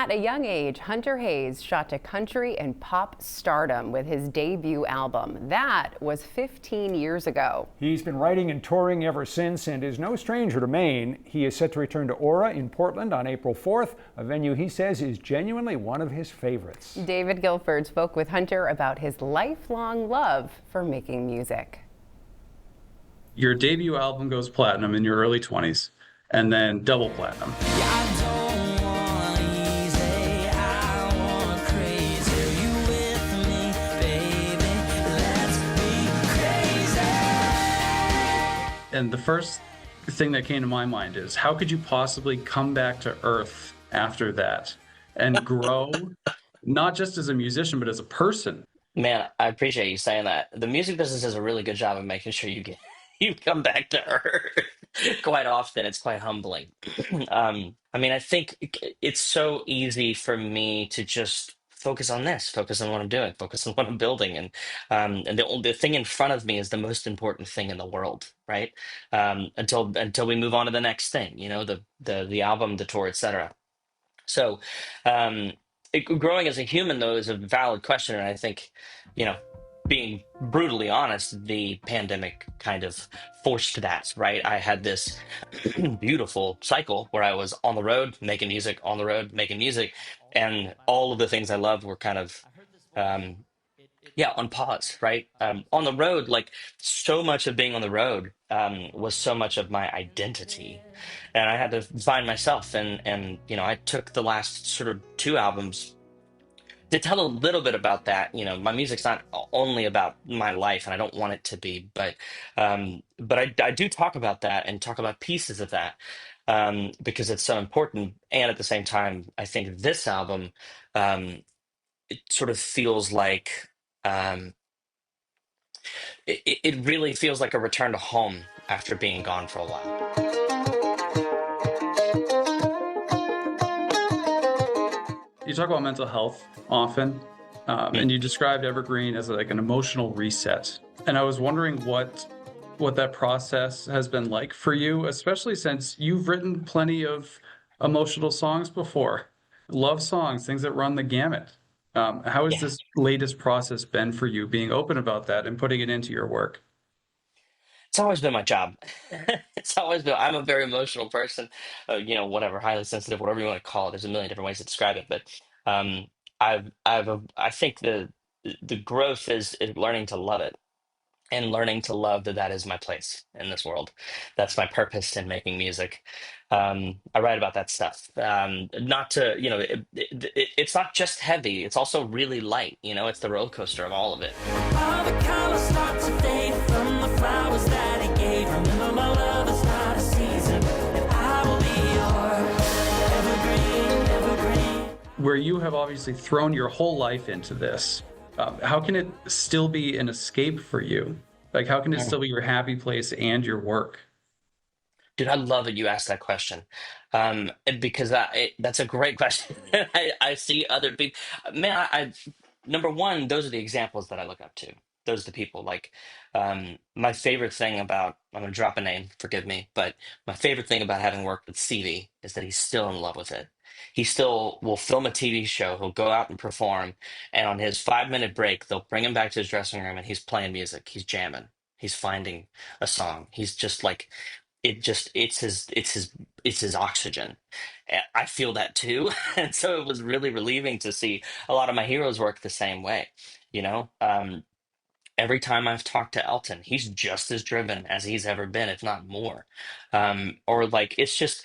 At a young age, Hunter Hayes shot to country and pop stardom with his debut album. That was 15 years ago. He's been writing and touring ever since and is no stranger to Maine. He is set to return to Aura in Portland on April 4th, a venue he says is genuinely one of his favorites. David Guildford spoke with Hunter about his lifelong love for making music. Your debut album goes platinum in your early 20s and then double platinum. And the first thing that came to my mind is, how could you possibly come back to earth after that and grow, not just as a musician, but as a person? Man, I appreciate you saying that. The music business does a really good job of making sure you come back to earth quite often. It's quite humbling. I think it's so easy for me to just focus on this, focus on what I'm doing, focus on what I'm building, and the thing in front of me is the most important thing in the world, right? Until we move on to the next thing, the album, the tour, etc. So, growing as a human, though, is a valid question. And I think, being brutally honest, the pandemic kind of forced that, right? I had this beautiful cycle where I was on the road, making music, on the road, making music. And all of the things I loved were kind of, on pause, right? On the road, like so much of being on the road was so much of my identity, and I had to find myself. And I took the last sort of two albums to tell a little bit about that. My music's not only about my life, and I don't want it to be, but I do talk about that and talk about pieces of that because it's so important. And at the same time, I think this album it sort of feels like. It really feels like a return to home after being gone for a while. You talk about mental health often, and you described Evergreen as like an emotional reset. And I was wondering what that process has been like for you, especially since you've written plenty of emotional songs before, love songs, things that run the gamut. How has this latest process been for you, being open about that and putting it into your work? It's always been my job. I'm a very emotional person, whatever, highly sensitive, whatever you want to call it. There's a million different ways to describe it, but um, I think the growth is learning to love it and learning to love that is my place in this world. That's my purpose in making music. I write about that stuff. Not to, it's not just heavy. It's also really light. It's the roller coaster of all of it. All the colors start to fade from the flowers that he gave. Remember, my love is not a season, and I will be your evergreen. Where you have obviously thrown your whole life into this, how can it still be an escape for you? Like, how can it still be your happy place and your work? Dude, I love that you asked that question, because that's a great question. I see other people. Man, number one, those are the examples that I look up to. Those are the people. Like, my favorite thing about, I'm going to drop a name, forgive me, but my favorite thing about having worked with CV is that he's still in love with it. He still will film a TV show. He'll go out and perform, and on his 5-minute break, they'll bring him back to his dressing room, and he's playing music. He's jamming. He's finding a song. He's just like, it's his oxygen. And I feel that too. And so it was really relieving to see a lot of my heroes work the same way. Every time I've talked to Elton, he's just as driven as he's ever been, if not more. Or like, it's just,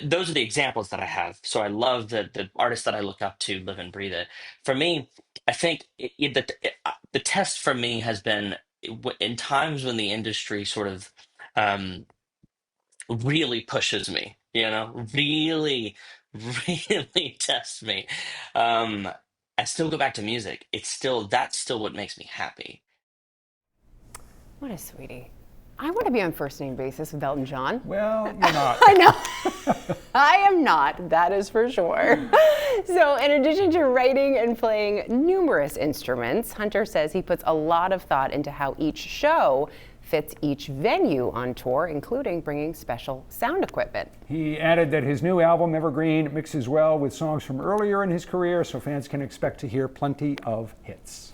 those are the examples that I have. So I love the artists that I look up to live and breathe it. For me, I think the test for me has been in times when the industry sort of really pushes me, really, really tests me. I still go back to music. That's still what makes me happy. What a sweetie. I want to be on first name basis with Elton John. Well, you're not. I know. I am not, that is for sure. So in addition to writing and playing numerous instruments, Hunter says he puts a lot of thought into how each show fits each venue on tour, including bringing special sound equipment. He added that his new album, Evergreen, mixes well with songs from earlier in his career, so fans can expect to hear plenty of hits.